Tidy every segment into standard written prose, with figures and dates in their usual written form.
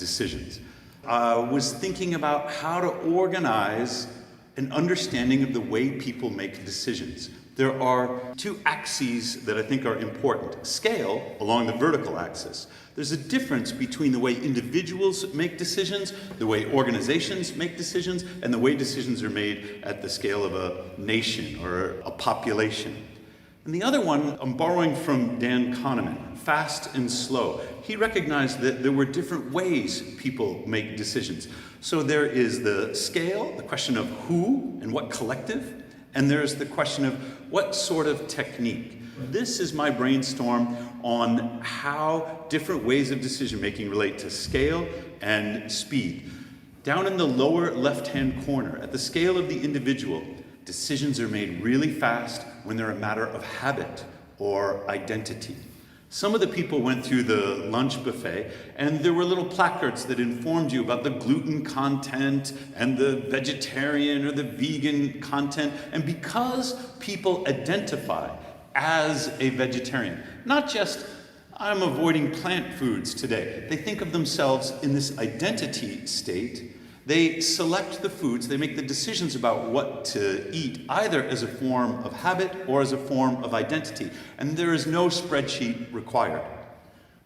decisions. I was thinking about how to organize an understanding of the way people make decisions. There are two axes that I think are important. Scale, along the vertical axis. There's a difference between the way individuals make decisions, the way organizations make decisions, and the way decisions are made at the scale of a nation or a population. And the other one, I'm borrowing from Dan Kahneman, Fast and Slow. He recognized that there were different ways people make decisions. So there is the scale, the question of who and what collective, and there's the question of what sort of technique. This is my brainstorm on how different ways of decision making relate to scale and speed. Down in the lower left-hand corner, at the scale of the individual, decisions are made really fast when they're a matter of habit or identity. Some of the people went through the lunch buffet and there were little placards that informed you about the gluten content and the vegetarian or the vegan content. And because people identify as a vegetarian, not just I'm avoiding plant foods today, they think of themselves in this identity state. They select the foods, they make the decisions about what to eat, either as a form of habit or as a form of identity. And there is no spreadsheet required.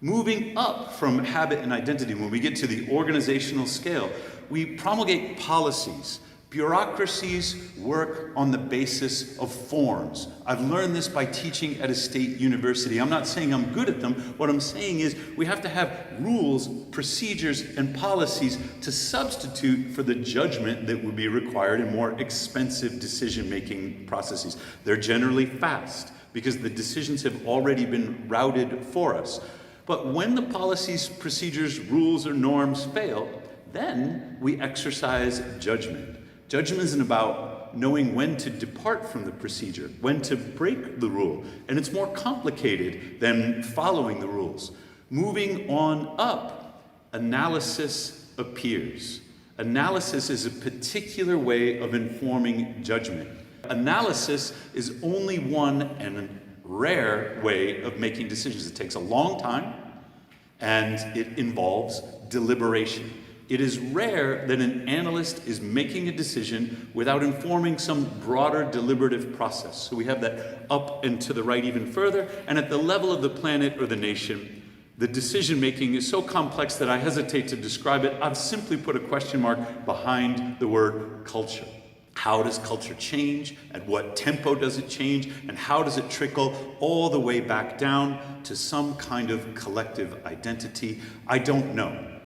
Moving up from habit and identity, when we get to the organizational scale, we promulgate policies. Bureaucracies work on the basis of forms. I've learned this by teaching at a state university. I'm not saying I'm good at them. What I'm saying is we have to have rules, procedures, and policies to substitute for the judgment that would be required in more expensive decision-making processes. They're generally fast because the decisions have already been routed for us. But when the policies, procedures, rules, or norms fail, then we exercise judgment. Judgment isn't about knowing when to depart from the procedure, when to break the rule, and it's more complicated than following the rules. Moving on up, analysis appears. Analysis is a particular way of informing judgment. Analysis is only one and rare way of making decisions. It takes a long time, and it involves deliberation. It is rare that an analyst is making a decision without informing some broader deliberative process. So we have that up and to the right even further, and at the level of the planet or the nation, the decision making is so complex that I hesitate to describe it. I've simply put a question mark behind the word culture. How does culture change? At what tempo does it change? And how does it trickle all the way back down to some kind of collective identity? I don't know.